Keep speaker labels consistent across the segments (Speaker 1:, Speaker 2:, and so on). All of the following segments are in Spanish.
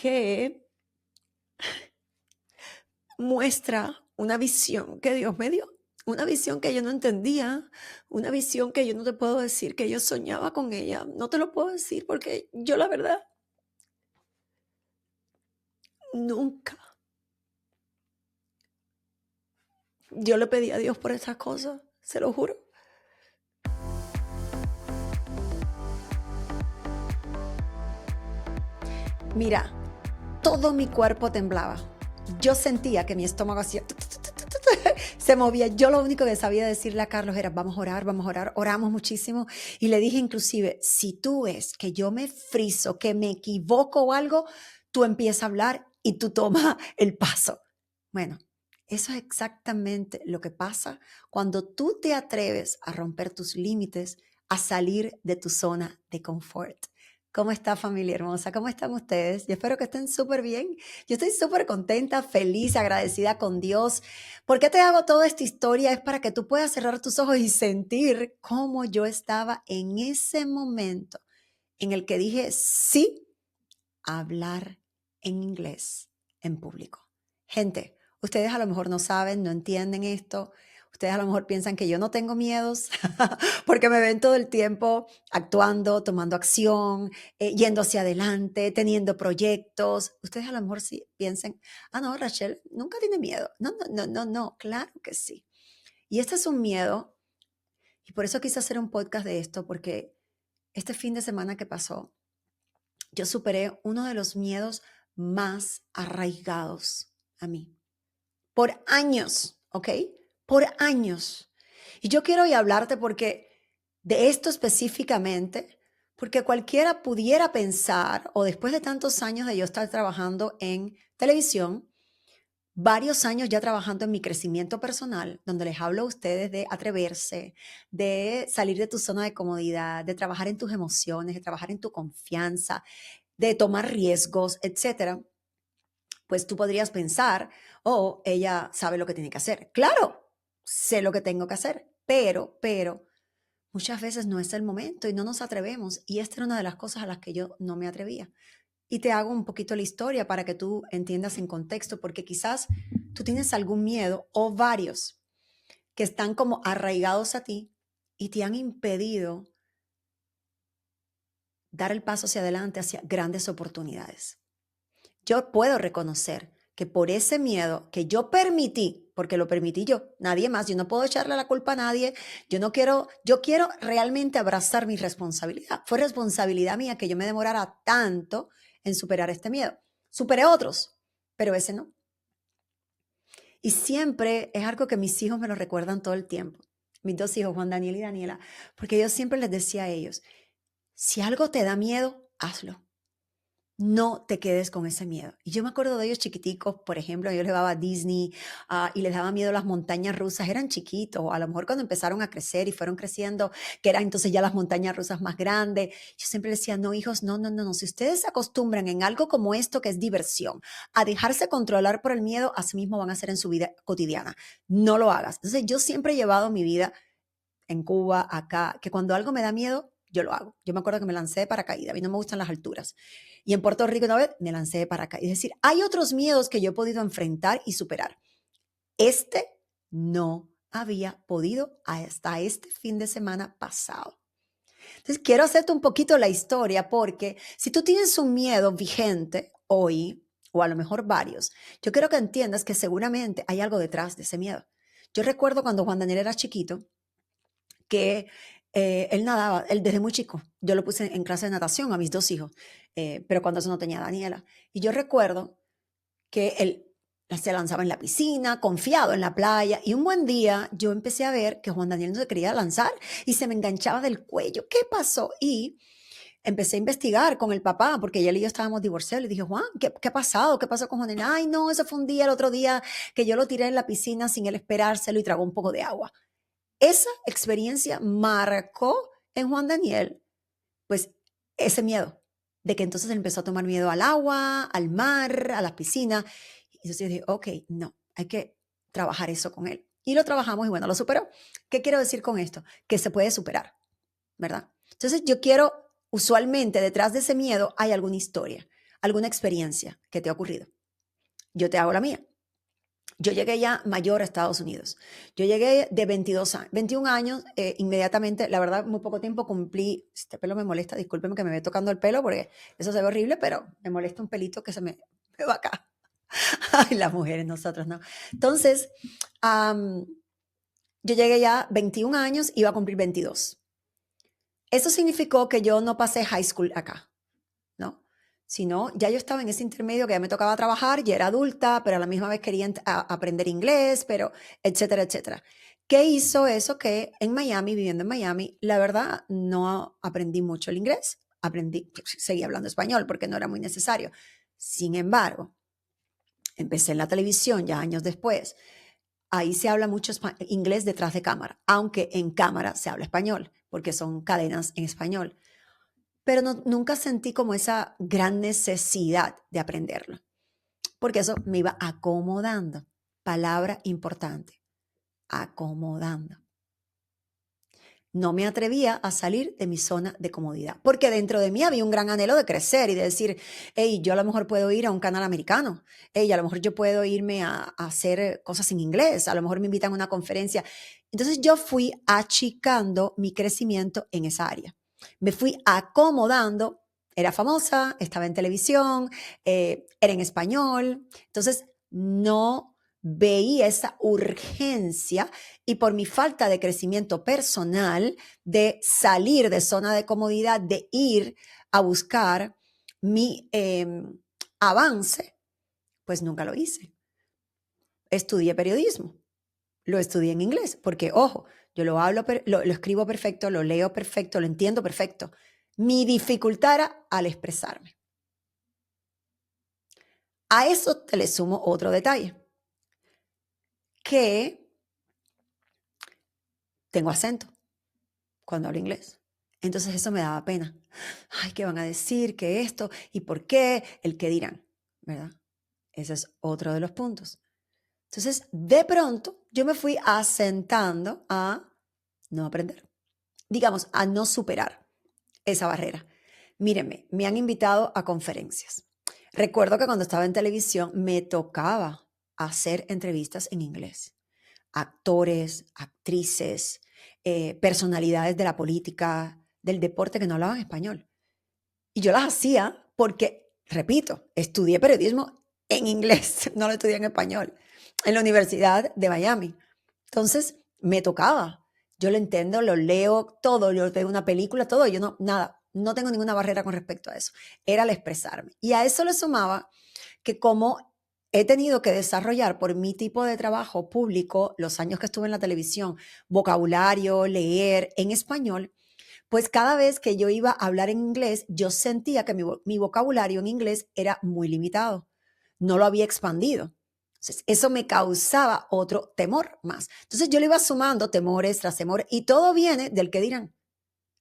Speaker 1: que muestra una visión que Dios me dio, una visión que yo no entendía, una visión que yo no te puedo decir que yo soñaba con ella. No te lo puedo decir porque yo la verdad nunca, yo le pedí a Dios por estas cosas, se lo juro. Mira, todo mi cuerpo temblaba. Yo sentía que mi estómago hacía se movía. Yo lo único que sabía decirle a Carlos era, vamos a orar, vamos a orar. Oramos muchísimo y le dije inclusive, si tú ves que yo me friso, que me equivoco o algo, tú empiezas a hablar y tú tomas el paso. Bueno, eso es exactamente lo que pasa cuando tú te atreves a romper tus límites, a salir de tu zona de confort. ¿Cómo está, familia hermosa? ¿Cómo están ustedes? Yo espero que estén súper bien. Yo estoy súper contenta, feliz, agradecida con Dios. ¿Por qué te hago toda esta historia? Es para que tú puedas cerrar tus ojos y sentir cómo yo estaba en ese momento en el que dije sí a hablar en inglés en público. Gente, ustedes a lo mejor no saben, no entienden esto. Ustedes a lo mejor piensan que yo no tengo miedos porque me ven todo el tiempo actuando, tomando acción, yendo hacia adelante, teniendo proyectos. Ustedes a lo mejor sí piensan, ah, no, Rachel nunca tiene miedo. No, no, no, no, no, claro que sí. Y este es un miedo, y por eso quise hacer un podcast de esto, porque este fin de semana que pasó, yo superé uno de los miedos más arraigados a mí. Por años, ¿ok? Por años. Y yo quiero hoy hablarte porque de esto específicamente, porque cualquiera pudiera pensar, o después de tantos años de yo estar trabajando en televisión, varios años ya trabajando en mi crecimiento personal, donde les hablo a ustedes de atreverse, de salir de tu zona de comodidad, de trabajar en tus emociones, de trabajar en tu confianza, de tomar riesgos, etcétera, pues tú podrías pensar, oh, ella sabe lo que tiene que hacer. Claro, sé lo que tengo que hacer, pero muchas veces no es el momento y no nos atrevemos. Y esta era una de las cosas a las que yo no me atrevía. Y te hago un poquito la historia para que tú entiendas en contexto, porque quizás tú tienes algún miedo o varios que están como arraigados a ti y te han impedido dar el paso hacia adelante, hacia grandes oportunidades. Yo puedo reconocer que por ese miedo que yo permití, porque lo permití yo, nadie más, yo no puedo echarle la culpa a nadie, yo quiero realmente abrazar mi responsabilidad. Fue responsabilidad mía que yo me demorara tanto en superar este miedo. Superé otros, pero ese no. Y siempre es algo que mis hijos me lo recuerdan todo el tiempo. Mis dos hijos, Juan Daniel y Daniela, porque yo siempre les decía a ellos, si algo te da miedo, hazlo. No te quedes con ese miedo. Y yo me acuerdo de ellos chiquiticos, por ejemplo, yo les daba a Disney y les daba miedo las montañas rusas, eran chiquitos, o a lo mejor cuando empezaron a crecer y fueron creciendo, que eran entonces ya las montañas rusas más grandes, yo siempre les decía, no hijos, no, no, no, no, si ustedes se acostumbran en algo como esto que es diversión, a dejarse controlar por el miedo, así mismo van a hacer en su vida cotidiana, no lo hagas. Entonces yo siempre he llevado mi vida en Cuba, acá, que cuando algo me da miedo, yo lo hago. Yo me acuerdo que me lancé de paracaídas, a mí no me gustan las alturas. Y en Puerto Rico una vez me lancé de paracaídas. Es decir, hay otros miedos que yo he podido enfrentar y superar. Este no había podido hasta este fin de semana pasado. Entonces, quiero hacerte un poquito la historia porque si tú tienes un miedo vigente hoy, o a lo mejor varios, yo quiero que entiendas que seguramente hay algo detrás de ese miedo. Yo recuerdo cuando Juan Daniel era chiquito, que él nadaba, él desde muy chico, yo lo puse en clase de natación a mis dos hijos, pero cuando eso no tenía Daniela. Y yo recuerdo que él se lanzaba en la piscina, confiado en la playa, y un buen día yo empecé a ver que Juan Daniel no se quería lanzar y se me enganchaba del cuello. ¿Qué pasó? Y empecé a investigar con el papá, porque él y yo estábamos divorciados. Le dije, Juan, ¿qué ha pasado? ¿Qué pasó con Juan Daniel? Ay, no, eso fue un día, el otro día, que yo lo tiré en la piscina sin él esperárselo y tragó un poco de agua. Esa experiencia marcó en Juan Daniel, pues, ese miedo, de que entonces él empezó a tomar miedo al agua, al mar, a las piscinas. Y entonces yo dije, ok, no, hay que trabajar eso con él. Y lo trabajamos y bueno, lo superó. ¿Qué quiero decir con esto? Que se puede superar, ¿verdad? Entonces yo quiero, usualmente detrás de ese miedo hay alguna historia. alguna experiencia que te ha ocurrido. Yo te hago la mía. Yo llegué ya mayor a Estados Unidos. Yo llegué de 21 años, inmediatamente, la verdad, muy poco tiempo cumplí, este pelo me molesta, discúlpeme que me ve tocando el pelo porque eso se ve horrible, pero me molesta un pelito que me va acá. Ay, las mujeres, nosotros no. Entonces, yo llegué ya 21 años, iba a cumplir 22. Eso significó que yo no pasé high school acá, ¿no? Sino ya yo estaba en ese intermedio que ya me tocaba trabajar, ya era adulta, pero a la misma vez quería aprender inglés, pero etcétera, etcétera. ¿Qué hizo eso? Que en Miami, viviendo en Miami, la verdad no aprendí mucho el inglés. Seguí hablando español porque no era muy necesario. Sin embargo, empecé en la televisión ya años después. Ahí se habla mucho inglés detrás de cámara, aunque en cámara se habla español, porque son cadenas en español. Pero nunca sentí como esa gran necesidad de aprenderlo, porque eso me iba acomodando. Palabra importante, acomodando. No me atrevía a salir de mi zona de comodidad, porque dentro de mí había un gran anhelo de crecer y de decir, hey, yo a lo mejor puedo ir a un canal americano, hey, a lo mejor yo puedo irme a hacer cosas en inglés, a lo mejor me invitan a una conferencia. Entonces yo fui achicando mi crecimiento en esa área. Me fui acomodando, era famosa, estaba en televisión, era en español, entonces no veía esa urgencia y por mi falta de crecimiento personal, de salir de zona de comodidad, de ir a buscar mi avance, pues nunca lo hice. Estudié periodismo, lo estudié en inglés, porque ojo, yo lo hablo, lo escribo perfecto, lo leo perfecto, lo entiendo perfecto. Mi dificultad era al expresarme. A eso te le sumo otro detalle, que tengo acento cuando hablo inglés. Entonces eso me daba pena. Ay, ¿qué van a decir? ¿Qué esto? ¿Y por qué? El qué dirán, ¿verdad? Ese es otro de los puntos. Entonces, de pronto, yo me fui asentando a no aprender, digamos, a no superar esa barrera. Mírenme, me han invitado a conferencias. Recuerdo que cuando estaba en televisión me tocaba hacer entrevistas en inglés. Actores, actrices, personalidades de la política, del deporte que no hablaban español. Y yo las hacía porque, repito, estudié periodismo en inglés, no lo estudié en español, en la Universidad de Miami. Entonces, me tocaba. Yo lo entiendo, lo leo todo, yo veo una película, todo. Yo no, nada, no tengo ninguna barrera con respecto a eso. Era el expresarme. Y a eso le sumaba que como he tenido que desarrollar por mi tipo de trabajo público, los años que estuve en la televisión, vocabulario, leer en español, pues cada vez que yo iba a hablar en inglés, yo sentía que mi vocabulario en inglés era muy limitado. No lo había expandido. Entonces, eso me causaba otro temor más. Entonces yo le iba sumando temores tras temores y todo viene del que dirán.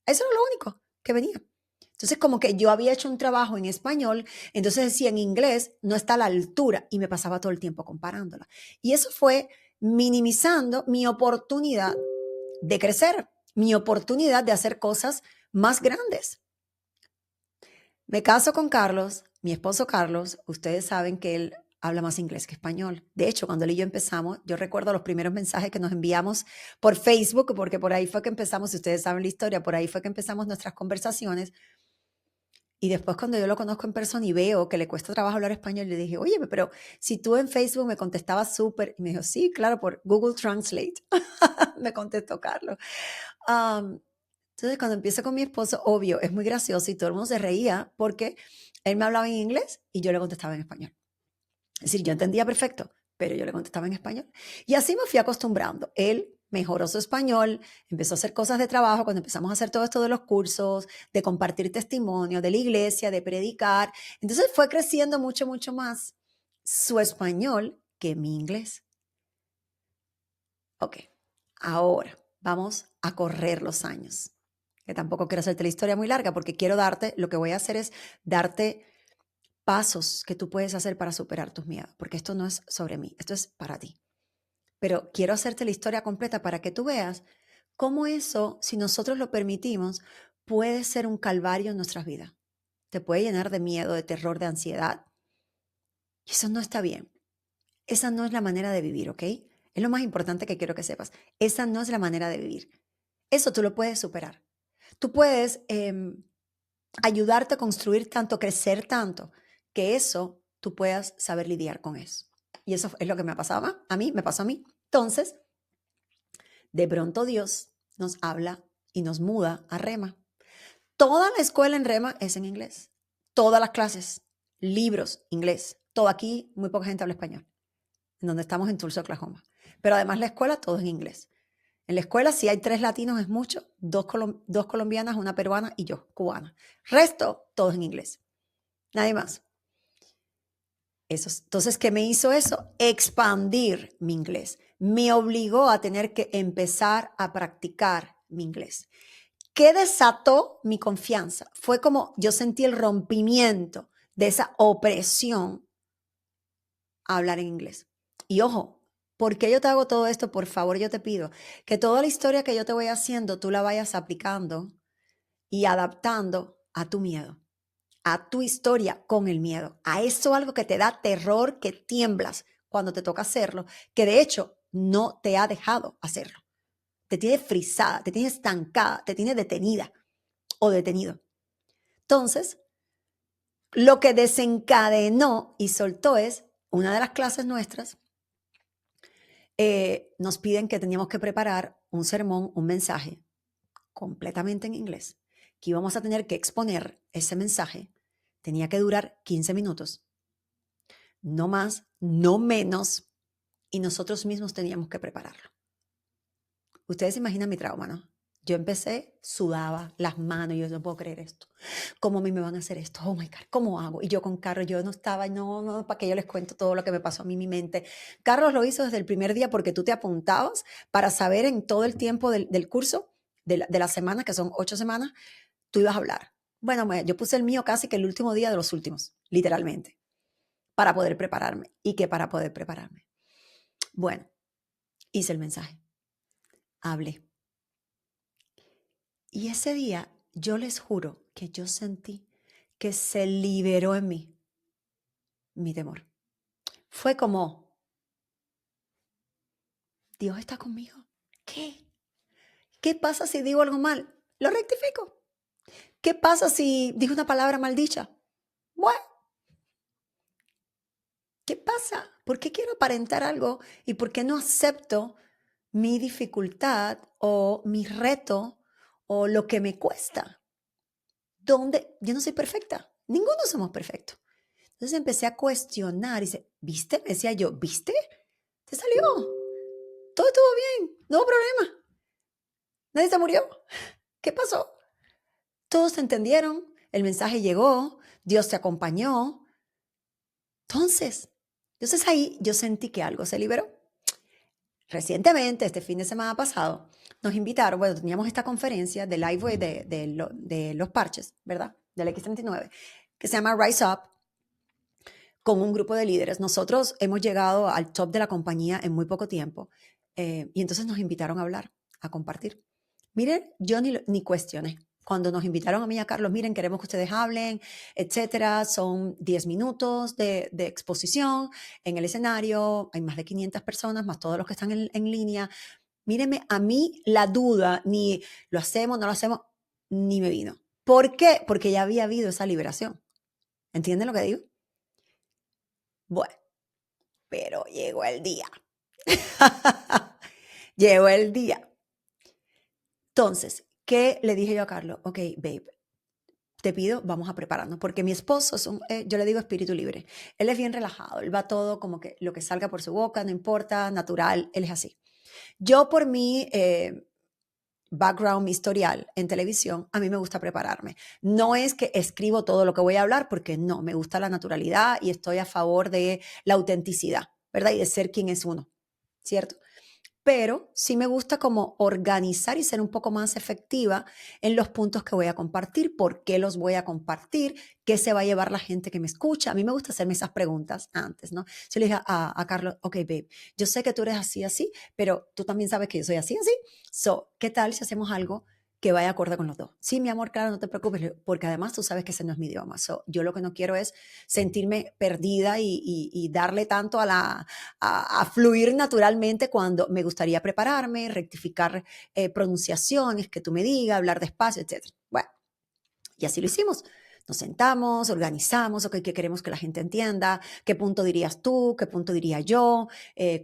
Speaker 1: Eso era lo único que venía. Entonces, como que yo había hecho un trabajo en español, entonces decía en inglés no está a la altura y me pasaba todo el tiempo comparándola. Y eso fue minimizando mi oportunidad de crecer, mi oportunidad de hacer cosas más grandes. Me caso con Carlos, mi esposo Carlos, ustedes saben que él habla más inglés que español. De hecho, cuando él y yo empezamos, yo recuerdo los primeros mensajes que nos enviamos por Facebook, porque por ahí fue que empezamos, si ustedes saben la historia, por ahí fue que empezamos nuestras conversaciones. Y después cuando yo lo conozco en persona y veo que le cuesta trabajo hablar español, le dije, oye, pero si tú en Facebook me contestabas súper, y me dijo, sí, claro, por Google Translate, me contestó Carlos. Um, entonces, cuando empiezo con mi esposo, obvio, es muy gracioso y todo el mundo se reía porque él me hablaba en inglés y yo le contestaba en español. Es decir, yo entendía perfecto, pero yo le contestaba en español. Y así me fui acostumbrando. Él mejoró su español, empezó a hacer cosas de trabajo cuando empezamos a hacer todo esto de los cursos, de compartir testimonio, de la iglesia, de predicar. Entonces fue creciendo mucho, mucho más su español que mi inglés. Ok, ahora vamos a correr los años. Que tampoco quiero hacerte la historia muy larga porque quiero darte, lo que voy a hacer es darte pasos que tú puedes hacer para superar tus miedos, porque esto no es sobre mí, esto es para ti. Pero quiero hacerte la historia completa para que tú veas cómo eso, si nosotros lo permitimos, puede ser un calvario en nuestras vidas. te puede llenar de miedo, de terror, de ansiedad. Y eso no está bien. Esa no es la manera de vivir, ¿ok? Es lo más importante que quiero que sepas. Esa no es la manera de vivir. Eso tú lo puedes superar. Tú puedes ayudarte a construir tanto, crecer tanto, que eso tú puedas saber lidiar con eso. Y eso es lo que me pasaba a mí, me pasó a mí. Entonces, de pronto Dios nos habla y nos muda a Rema. Toda la escuela en Rema es en inglés. Todas las clases, libros, inglés. Todo aquí, muy poca gente habla español, en donde estamos en Tulsa, Oklahoma. Pero además la escuela, todo en inglés. En la escuela, si hay 3 latinos es mucho, dos colombianas, una peruana y yo, cubana. Resto, todos en inglés. Nadie más. Entonces, ¿qué me hizo eso? Expandir mi inglés. Me obligó a tener que empezar a practicar mi inglés. ¿Qué desató mi confianza? Fue como yo sentí el rompimiento de esa opresión a hablar en inglés. Y ojo, ¿por qué yo te hago todo esto? Por favor, yo te pido que toda la historia que yo te voy haciendo, tú la vayas aplicando y adaptando a tu miedo, a tu historia con el miedo, a eso algo que te da terror, que tiemblas cuando te toca hacerlo, que de hecho no te ha dejado hacerlo. Te tiene frisada, te tiene estancada, te tiene detenida o detenido. Entonces, lo que desencadenó y soltó es una de las clases nuestras. Nos piden que teníamos que preparar un sermón, un mensaje completamente en inglés, que íbamos a tener que exponer ese mensaje. Tenía que durar 15 minutos, no más, no menos, y nosotros mismos teníamos que prepararlo. Ustedes se imaginan mi trauma, ¿no? Yo empecé, sudaba las manos, yo no puedo creer esto. ¿Cómo a mí me van a hacer esto? Oh my God, ¿cómo hago? Y yo con Carlos, yo no estaba, no, para que yo les cuento todo lo que me pasó a mí en mi mente. Carlos lo hizo desde el primer día porque tú te apuntabas para saber en todo el tiempo del curso, de la semana, que son 8 semanas, tú ibas a hablar. Bueno, yo puse el mío casi que el último día de los últimos, literalmente, para poder prepararme. ¿Y qué para poder prepararme? Bueno, hice el mensaje, hablé. Y ese día, yo les juro que yo sentí que se liberó en mí mi temor. Fue como, Dios está conmigo. ¿Qué? ¿Qué pasa si digo algo mal? Lo rectifico. ¿Qué pasa si digo una palabra maldicha? Bueno, ¿qué pasa? ¿Por qué quiero aparentar algo y por qué no acepto mi dificultad o mi reto o lo que me cuesta? ¿Dónde? Yo no soy perfecta. Ninguno somos perfectos. Entonces empecé a cuestionar y dice, ¿viste? Me decía yo, ¿viste? ¿Te salió? Todo estuvo bien, no hubo problema. Nadie se murió. ¿Qué pasó? Todos se entendieron, el mensaje llegó, Dios te acompañó. Entonces ahí yo sentí que algo se liberó. Recientemente, este fin de semana pasado, nos invitaron, bueno, teníamos esta conferencia de Liveway de los parches, ¿verdad? Del X39, que se llama Rise Up, con un grupo de líderes. Nosotros hemos llegado al top de la compañía en muy poco tiempo y entonces nos invitaron a hablar, a compartir. Miren, yo ni cuestioné. Cuando nos invitaron a mí y a Carlos, miren, queremos que ustedes hablen, etcétera. Son 10 minutos de exposición en el escenario. Hay más de 500 personas, más todos los que están en línea. Mírenme, a mí la duda, ni lo hacemos, no lo hacemos, ni me vino. ¿Por qué? Porque ya había habido esa liberación. ¿Entienden lo que digo? Bueno, pero llegó el día. Llegó el día. Entonces, ¿qué le dije yo a Carlos? Ok, babe, te pido, vamos a prepararnos, porque mi esposo es yo le digo espíritu libre. Él es bien relajado, él va todo como que lo que salga por su boca, no importa, natural, él es así. Yo por mi background, mi historial en televisión, a mí me gusta prepararme. No es que escribo todo lo que voy a hablar, porque no, me gusta la naturalidad y estoy a favor de la autenticidad, ¿verdad? Y de ser quien es uno, ¿cierto? Pero sí me gusta como organizar y ser un poco más efectiva en los puntos que voy a compartir, por qué los voy a compartir, qué se va a llevar la gente que me escucha. A mí me gusta hacerme esas preguntas antes, ¿no? Yo le dije a Carlos, ok, babe, yo sé que tú eres así, así, pero tú también sabes que yo soy así, así. So, ¿qué tal si hacemos algo que vaya acorde con los dos. Sí, mi amor, claro, no te preocupes, porque además tú sabes que ese no es mi idioma. Yo lo que no quiero es sentirme perdida y darle tanto a fluir naturalmente cuando me gustaría prepararme, rectificar pronunciaciones, que tú me digas, hablar despacio, etc. Bueno, y así lo hicimos. Nos sentamos, organizamos, ok, qué queremos que la gente entienda, qué punto dirías tú, qué punto diría yo,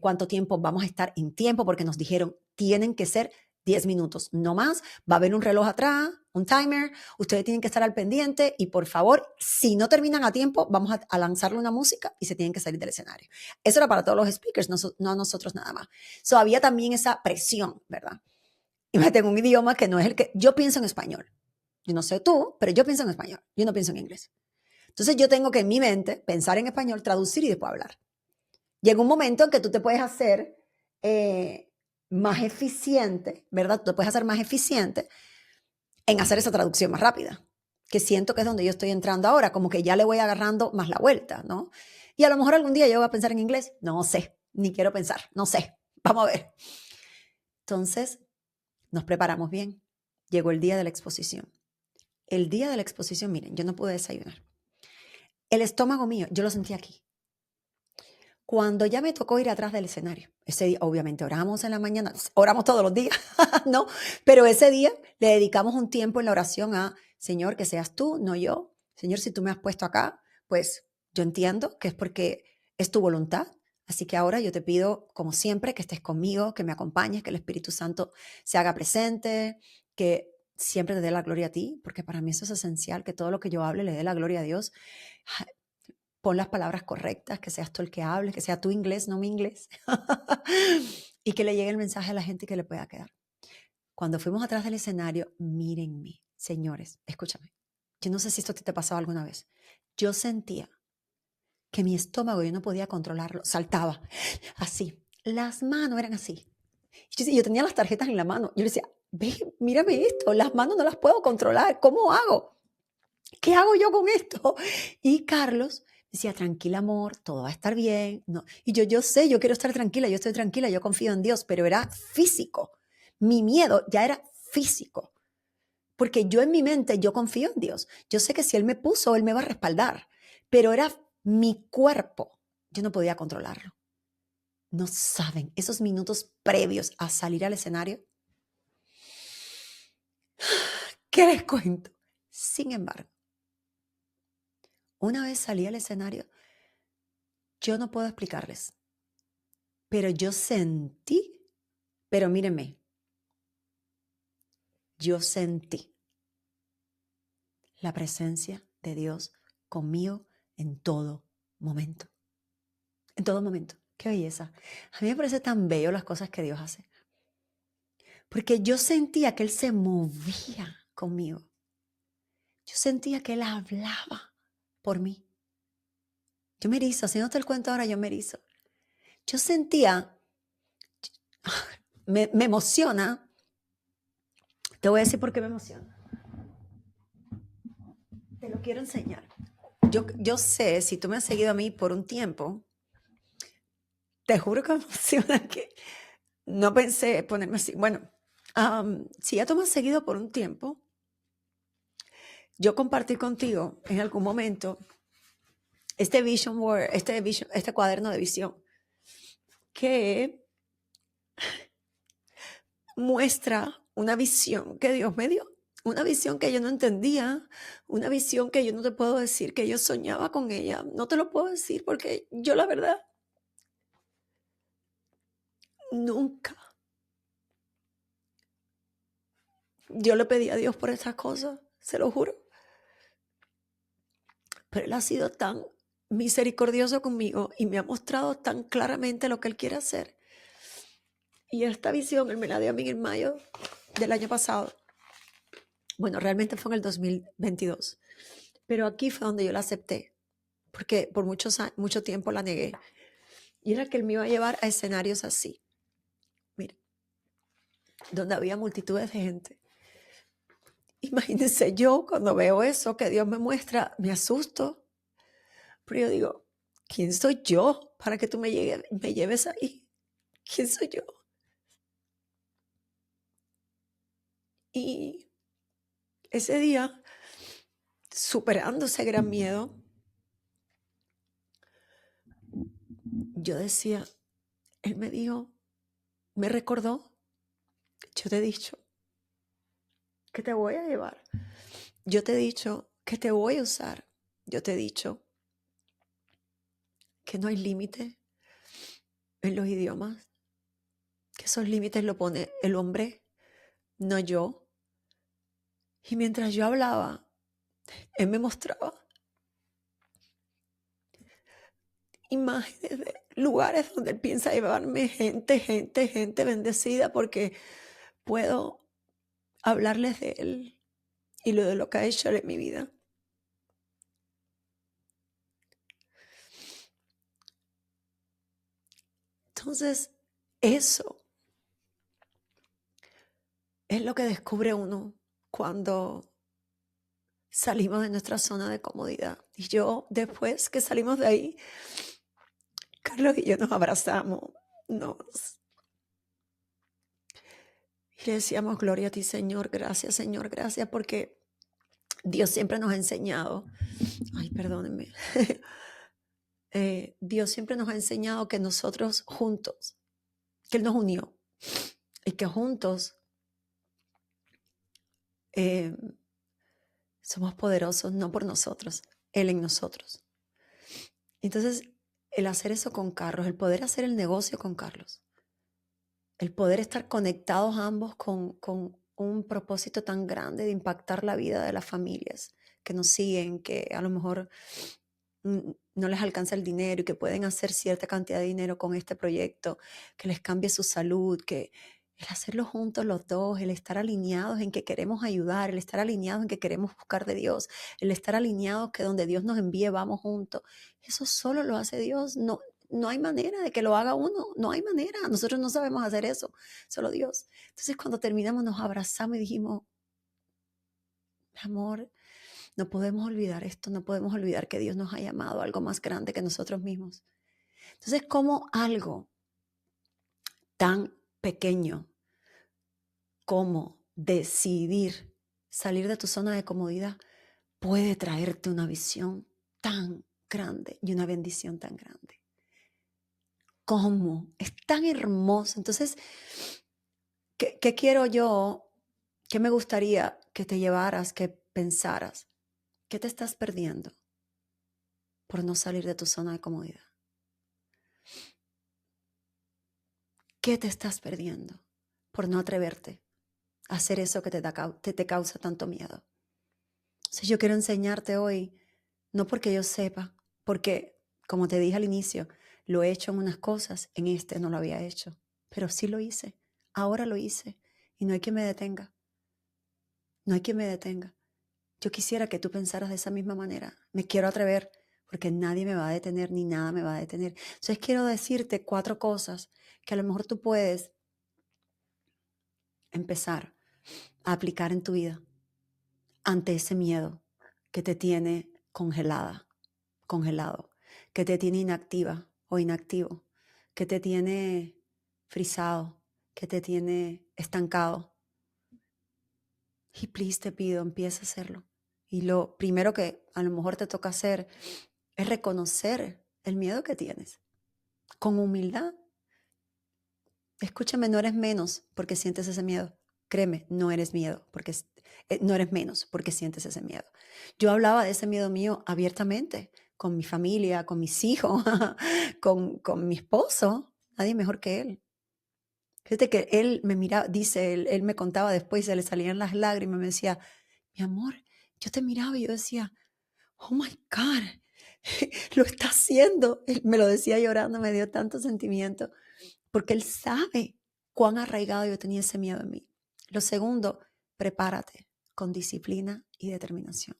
Speaker 1: cuánto tiempo vamos a estar en tiempo, porque nos dijeron, tienen que ser 10 minutos, no más, va a haber un reloj atrás, un timer, ustedes tienen que estar al pendiente y por favor, si no terminan a tiempo, vamos a lanzarle una música y se tienen que salir del escenario. Eso era para todos los speakers, no a nosotros nada más. Había también esa presión, ¿verdad? Y me tengo un idioma que no es el que yo pienso en español. Yo no sé tú, pero yo pienso en español, yo no pienso en inglés. Entonces yo tengo que en mi mente pensar en español, traducir y después hablar. Llega un momento en que tú te puedes hacer más eficiente, ¿verdad? Tú te puedes hacer más eficiente en hacer esa traducción más rápida, que siento que es donde yo estoy entrando ahora, como que ya le voy agarrando más la vuelta, ¿no? Y a lo mejor algún día yo voy a pensar en inglés, no sé, ni quiero pensar, no sé, vamos a ver. Entonces nos preparamos bien, llegó el día de la exposición. El día de la exposición, miren, yo no pude desayunar. El estómago mío, yo lo sentí aquí. Cuando ya me tocó ir atrás del escenario, ese día, obviamente oramos en la mañana, oramos todos los días, ¿no? Pero ese día le dedicamos un tiempo en la oración a, Señor, que seas tú, no yo. Señor, si tú me has puesto acá, pues yo entiendo que es porque es tu voluntad. Así que ahora yo te pido, como siempre, que estés conmigo, que me acompañes, que el Espíritu Santo se haga presente, que siempre te dé la gloria a ti, porque para mí eso es esencial, que todo lo que yo hable le dé la gloria a Dios. Pon las palabras correctas, que seas tú el que hable, que sea tu inglés, no mi inglés, y que le llegue el mensaje a la gente y que le pueda quedar. Cuando fuimos atrás del escenario, mírenme, señores, escúchame, yo no sé si esto te pasaba alguna vez, yo sentía que mi estómago yo no podía controlarlo, saltaba así, las manos eran así. Yo tenía las tarjetas en la mano, yo le decía, ve, mírame esto, las manos no las puedo controlar, ¿cómo hago? ¿Qué hago yo con esto? Y Carlos decía, tranquila amor, todo va a estar bien. No. Y yo sé, yo quiero estar tranquila, yo estoy tranquila, yo confío en Dios, pero era físico. Mi miedo ya era físico. Porque yo en mi mente, yo confío en Dios. Yo sé que si Él me puso, Él me va a respaldar. Pero era mi cuerpo. Yo no podía controlarlo. No saben, esos minutos previos a salir al escenario, ¿qué les cuento? Sin embargo, una vez salí al escenario, yo no puedo explicarles, pero yo sentí, pero mírenme, yo sentí la presencia de Dios conmigo en todo momento. En todo momento. Qué belleza. A mí me parece tan bello las cosas que Dios hace. Porque yo sentía que Él se movía conmigo. Yo sentía que Él hablaba por mí. Yo me erizo, haciéndote el cuento ahora, yo me erizo. Yo sentía, me emociona. Te voy a decir por qué me emociona. Te lo quiero enseñar. Yo sé, si tú me has seguido a mí por un tiempo, te juro que me emociona que no pensé ponerme así. Bueno, si ya tú me has seguido por un tiempo, yo compartí contigo en algún momento este vision board, este cuaderno de visión que muestra una visión que Dios me dio, una visión que yo no entendía, una visión que yo no te puedo decir que yo soñaba con ella. No te lo puedo decir porque yo la verdad nunca. Yo le pedí a Dios por estas cosas, se lo juro. Pero Él ha sido tan misericordioso conmigo y me ha mostrado tan claramente lo que Él quiere hacer. Y esta visión Él me la dio a mí en mayo del año pasado. Bueno, realmente fue en el 2022. Pero aquí fue donde yo la acepté, porque por mucho tiempo la negué. Y era que Él me iba a llevar a escenarios así. Mira, donde había multitudes de gente. Imagínense yo cuando veo eso que Dios me muestra, me asusto. Pero yo digo, ¿quién soy yo para que tú me lleves ahí? ¿Quién soy yo? Y ese día, superando ese gran miedo, yo decía, él me dijo, me recordó, yo te he dicho que te voy a llevar. Yo te he dicho que te voy a usar. Yo te he dicho que no hay límite en los idiomas, que esos límites lo pone el hombre, no yo. Y mientras yo hablaba, él me mostraba imágenes de lugares donde él piensa llevarme, gente bendecida, porque puedo hablarles de él y de lo que ha hecho él en mi vida. Entonces, eso es lo que descubre uno cuando salimos de nuestra zona de comodidad. Y yo, después que salimos de ahí, Carlos y yo nos abrazamos, y le decíamos, gloria a ti, Señor, gracias, porque Dios siempre nos ha enseñado, ay, perdónenme, Dios siempre nos ha enseñado que nosotros juntos, que Él nos unió, y que juntos eh, somos poderosos, no por nosotros, Él en nosotros. Entonces, el hacer eso con Carlos, el poder hacer el negocio con Carlos, el poder estar conectados ambos con un propósito tan grande de impactar la vida de las familias que nos siguen, que a lo mejor no les alcanza el dinero y que pueden hacer cierta cantidad de dinero con este proyecto, que les cambie su salud, que el hacerlo juntos los dos, el estar alineados en que queremos ayudar, el estar alineados en que queremos buscar de Dios, el estar alineados que donde Dios nos envíe vamos juntos. Eso solo lo hace Dios. No, no hay manera de que lo haga uno, no hay manera. Nosotros no sabemos hacer eso, solo Dios. Entonces cuando terminamos nos abrazamos y dijimos, amor, no podemos olvidar esto, no podemos olvidar que Dios nos ha llamado a algo más grande que nosotros mismos. Entonces, ¿cómo algo tan pequeño como decidir salir de tu zona de comodidad puede traerte una visión tan grande y una bendición tan grande? ¿Cómo? Es tan hermoso. Entonces, ¿qué quiero yo? ¿Qué me gustaría que te llevaras, que pensaras? ¿Qué te estás perdiendo por no salir de tu zona de comodidad? ¿Qué te estás perdiendo por no atreverte a hacer eso que te causa tanto miedo? Entonces yo quiero enseñarte hoy, no porque yo sepa, porque como te dije al inicio, lo he hecho en unas cosas, en este no lo había hecho, pero sí lo hice, ahora lo hice y no hay quien me detenga, no hay quien me detenga. Yo quisiera que tú pensaras de esa misma manera, me quiero atrever porque nadie me va a detener ni nada me va a detener. Entonces quiero decirte 4 cosas que a lo mejor tú puedes empezar a aplicar en tu vida ante ese miedo que te tiene congelado, que te tiene inactiva o inactivo, que te tiene frisado, que te tiene estancado. Y please te pido, empieza a hacerlo. Y lo primero que a lo mejor te toca hacer es reconocer el miedo que tienes con humildad. Escúchame, no eres menos porque sientes ese miedo. Créeme, no eres miedo porque no eres menos porque sientes ese miedo. Yo hablaba de ese miedo mío abiertamente con mi familia, con mis hijos, con mi esposo. Nadie mejor que él. Fíjate que él me miraba, dice, él me contaba después y se le salían las lágrimas. Me decía, mi amor, yo te miraba y yo decía, oh my God, lo está haciendo. Él me lo decía llorando, me dio tanto sentimiento porque él sabe cuán arraigado yo tenía ese miedo en mí. Lo segundo, prepárate con disciplina y determinación.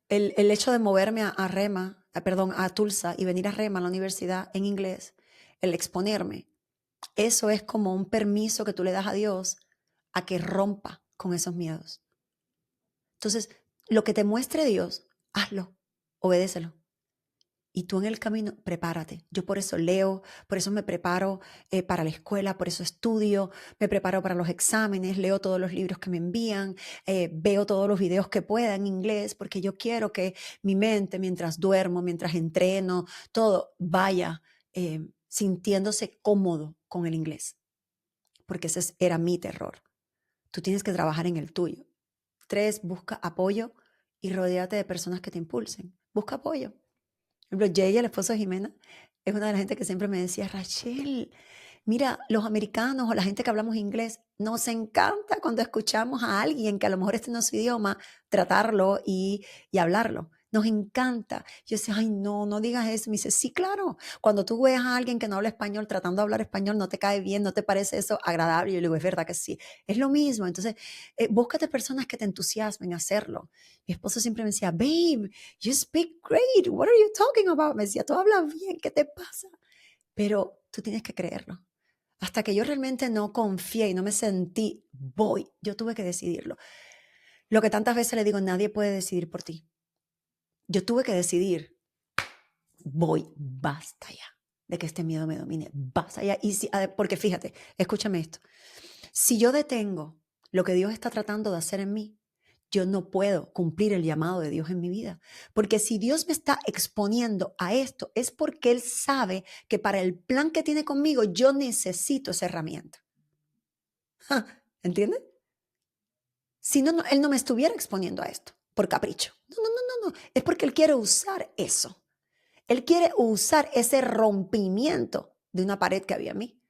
Speaker 1: El hecho de moverme a Tulsa y venir a Rema a la universidad en inglés, el exponerme, eso es como un permiso que tú le das a Dios a que rompa con esos miedos. Entonces, lo que te muestre Dios, hazlo, obedécelo. Y tú en el camino, prepárate. Yo por eso leo, por eso me preparo para la escuela, por eso estudio, me preparo para los exámenes, leo todos los libros que me envían, veo todos los videos que pueda en inglés, porque yo quiero que mi mente, mientras duermo, mientras entreno, todo vaya sintiéndose cómodo con el inglés, porque era mi terror. Tú tienes que trabajar en el tuyo. 3, busca apoyo y rodéate de personas que te impulsen. Busca apoyo. Por ejemplo, Jay, el esposo de Jimena, es una de las gente que siempre me decía, Rachel, mira, los americanos o la gente que hablamos inglés, nos encanta cuando escuchamos a alguien que a lo mejor este no es su idioma, tratarlo y hablarlo. Nos encanta. Yo decía, ay, no, no digas eso. Me dice, sí, claro. Cuando tú ves a alguien que no habla español tratando de hablar español, no te cae bien, no te parece eso agradable. Yo le digo, es verdad que sí. Es lo mismo. Entonces, búscate personas que te entusiasmen a hacerlo. Mi esposo siempre me decía, babe, you speak great. What are you talking about? Me decía, tú hablas bien. ¿Qué te pasa? Pero tú tienes que creerlo. Hasta que yo realmente no confié y no me sentí, yo tuve que decidirlo. Lo que tantas veces le digo, nadie puede decidir por ti. Yo tuve que decidir, basta ya de que este miedo me domine, basta ya. Porque fíjate, escúchame esto, si yo detengo lo que Dios está tratando de hacer en mí, yo no puedo cumplir el llamado de Dios en mi vida. Porque si Dios me está exponiendo a esto, es porque Él sabe que para el plan que tiene conmigo, yo necesito esa herramienta. ¿Entiendes? Si no, Él no me estuviera exponiendo a esto por capricho. No. Es porque Él quiere usar eso. Él quiere usar ese rompimiento de una pared que había en mí.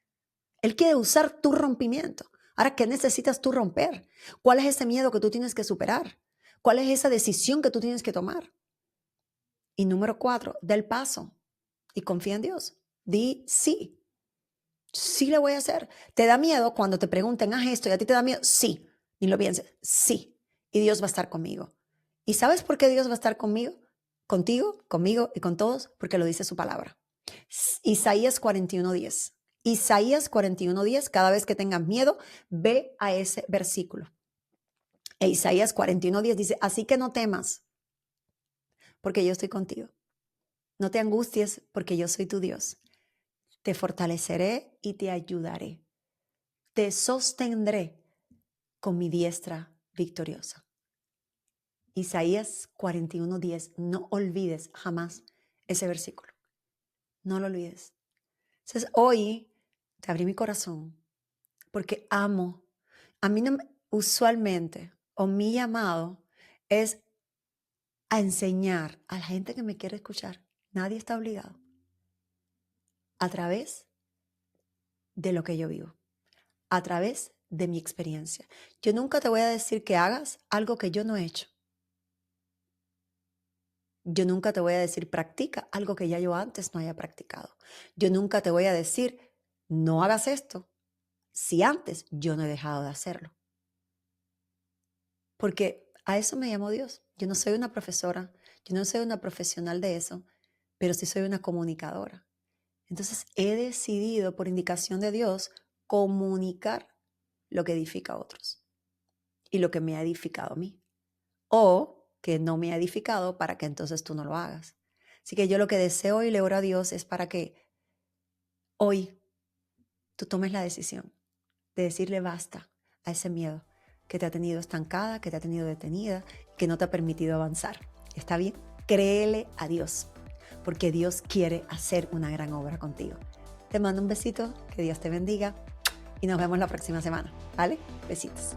Speaker 1: Él quiere usar tu rompimiento. Ahora, ¿qué necesitas tú romper? ¿Cuál es ese miedo que tú tienes que superar? ¿Cuál es esa decisión que tú tienes que tomar? Y número 4, da el paso y confía en Dios. Di sí. Sí le voy a hacer. ¿Te da miedo cuando te pregunten, haz esto y a ti te da miedo? Sí. Ni lo pienses. Sí. Y Dios va a estar conmigo. ¿Y sabes por qué Dios va a estar conmigo? Contigo, conmigo y con todos, porque lo dice su palabra. Isaías 41:10. Isaías 41:10, cada vez que tengas miedo, ve a ese versículo. Isaías 41:10 dice, así que no temas, porque yo estoy contigo. No te angusties, porque yo soy tu Dios. Te fortaleceré y te ayudaré. Te sostendré con mi diestra victoriosa. Isaías 41:10, no olvides jamás ese versículo. No lo olvides. Entonces, hoy te abrí mi corazón porque amo. A mí no, usualmente, o mi llamado es a enseñar a la gente que me quiere escuchar. Nadie está obligado. A través de lo que yo vivo. A través de mi experiencia. Yo nunca te voy a decir que hagas algo que yo no he hecho. Yo nunca te voy a decir practica algo que ya yo antes no haya practicado. Yo nunca te voy a decir no hagas esto si antes yo no he dejado de hacerlo. Porque a eso me llamó Dios. Yo no soy una profesora, yo no soy una profesional de eso, pero sí soy una comunicadora. Entonces he decidido, por indicación de Dios, comunicar lo que edifica a otros y lo que me ha edificado a mí. O que no me ha edificado para que entonces tú no lo hagas. Así que yo lo que deseo y le oro a Dios es para que hoy tú tomes la decisión de decirle basta a ese miedo que te ha tenido estancada, que te ha tenido detenida, que no te ha permitido avanzar. ¿Está bien? Créele a Dios, porque Dios quiere hacer una gran obra contigo. Te mando un besito, que Dios te bendiga y nos vemos la próxima semana, ¿vale? Besitos.